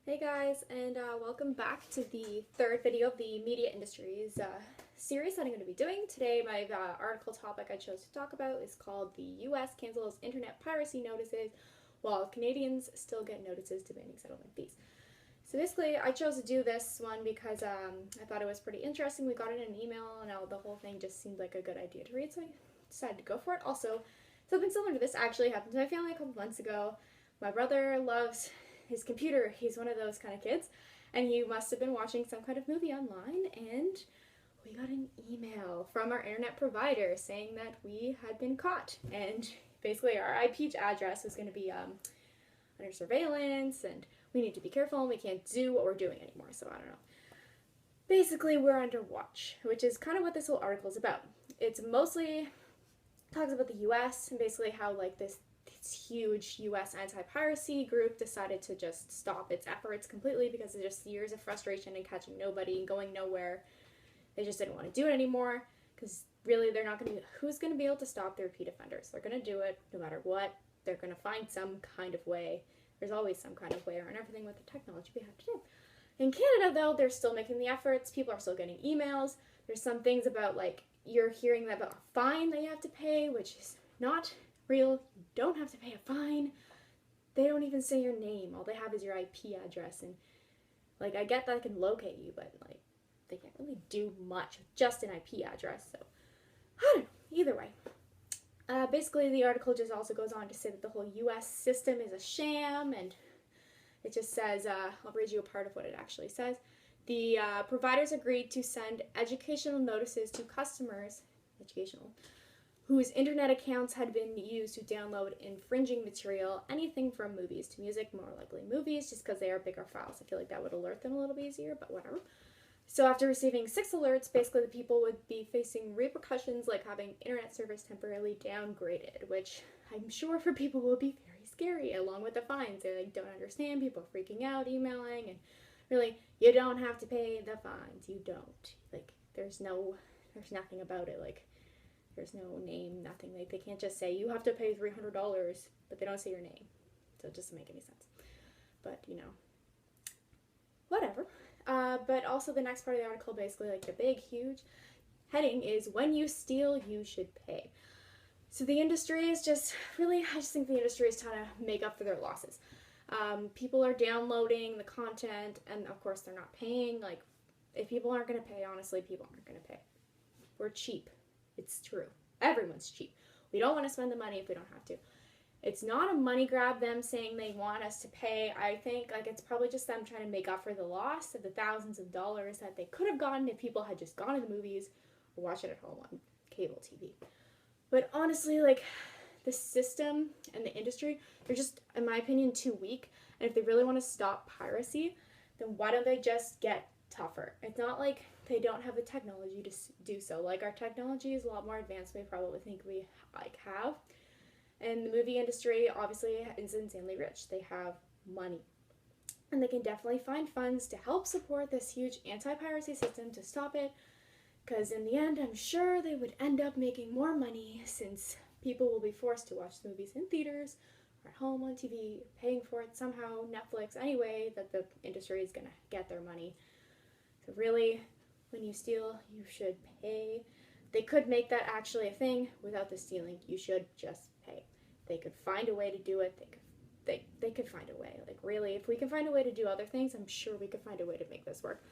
Hey guys, and welcome back to the third video of the media industries series that I'm going to be doing. Today my article topic I chose to talk about is called "The U.S. Cancels Internet Piracy Notices While Canadians Still Get Notices Demanding Settlement Fees." So basically I chose to do this one because I thought it was pretty interesting. We got it in an email and the whole thing just seemed like a good idea to read, so I decided to go for it. Also, something similar to this actually happened to my family a couple months ago. My brother loves his computer. He's one of those kind of kids, and he must have been watching some kind of movie online, and we got an email from our internet provider saying that we had been caught, and basically our IP address was going to be under surveillance, and we need to be careful, and we can't do what we're doing anymore. So I don't know. Basically, we're under watch, which is kind of what this whole article is about. It's mostly talks about the U.S. and basically how like this huge U.S. anti-piracy group decided to just stop its efforts completely because of just years of frustration and catching nobody and going nowhere. They just didn't want to do it anymore because really they're not going to be, who's going to be able to stop the repeat offenders? They're going to do it no matter what. They're going to find some kind of way. There's always some kind of way around everything with the technology we have to do. In Canada, though, they're still making the efforts. People are still getting emails. There's some things about, like, you're hearing about a fine that you have to pay, which is not real. You don't have to pay a fine. They don't even say your name. All they have is your IP address. And, like, I get that I can locate you, but, like, they can't really do much with just an IP address. So, I don't know. Either way. Basically, the article just also goes on to say that the whole U.S. system is a sham, and it just says, I'll read you a part of what it actually says. The providers agreed to send educational notices to customers, whose internet accounts had been used to download infringing material, anything from movies to music, more likely movies, just because they are bigger files. I feel like that would alert them a little bit easier, but whatever. So after receiving 6 alerts, basically the people would be facing repercussions like having internet service temporarily downgraded, which I'm sure for people will be very scary, along with the fines. They like don't understand, people are freaking out, emailing, and really, you don't have to pay the fines. You don't. Like, there's nothing about it. Like, there's no name, nothing. Like, they can't just say, you have to pay $300, but they don't say your name. So it doesn't make any sense. But, you know, whatever. But also the next part of the article, basically, like, the big, huge heading is, when you steal, you should pay. So the industry is just, really, I just think the industry is trying to make up for their losses. People are downloading the content, and of course they're not paying. Like, if people aren't going to pay, honestly, people aren't going to pay. We're cheap. It's true. Everyone's cheap. We don't want to spend the money if we don't have to. It's not a money grab, them saying they want us to pay. I think, like, it's probably just them trying to make up for the loss of the thousands of dollars that they could have gotten if people had just gone to the movies or watched it at home on cable TV. But honestly, like, the system and the industry, they're just, in my opinion, too weak. And if they really want to stop piracy, then why don't they just get tougher? It's not like they don't have the technology to do so. Like, our technology is a lot more advanced than we probably think we have. And the movie industry obviously is insanely rich. They have money. And they can definitely find funds to help support this huge anti-piracy system to stop it. Because in the end, I'm sure they would end up making more money, since people will be forced to watch the movies in theaters or at home on TV, paying for it somehow, Netflix, anyway, that the industry is going to get their money. So really, when you steal, you should pay. They could make that actually a thing without the stealing. You should just pay. They could find a way to do it. They could find a way. Like, really, if we can find a way to do other things, I'm sure we could find a way to make this work.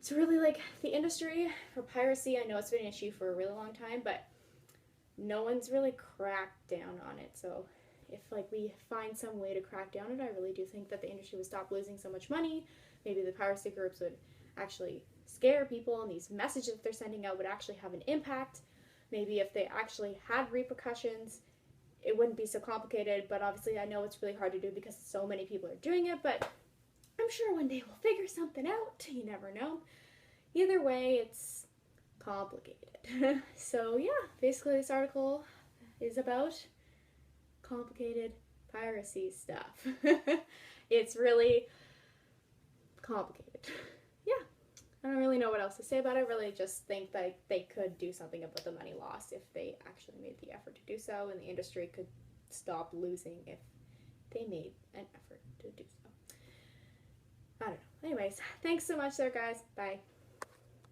So really, like, the industry for piracy, I know it's been an issue for a really long time, but no one's really cracked down on it. So if, like, we find some way to crack down on it, I really do think that the industry would stop losing so much money. Maybe the piracy groups would actually scare people, and these messages that they're sending out would actually have an impact. Maybe if they actually had repercussions, it wouldn't be so complicated. But obviously I know it's really hard to do because so many people are doing it, but I'm sure one day we'll figure something out. You never know. Either way, it's complicated. So yeah, basically this article is about complicated piracy stuff. It's really complicated. Yeah, I don't really know what else to say about it. I really just think that they could do something about the money lost if they actually made the effort to do so, and the industry could stop losing if they made an effort to do so. Anyways, thanks so much there, guys. Bye.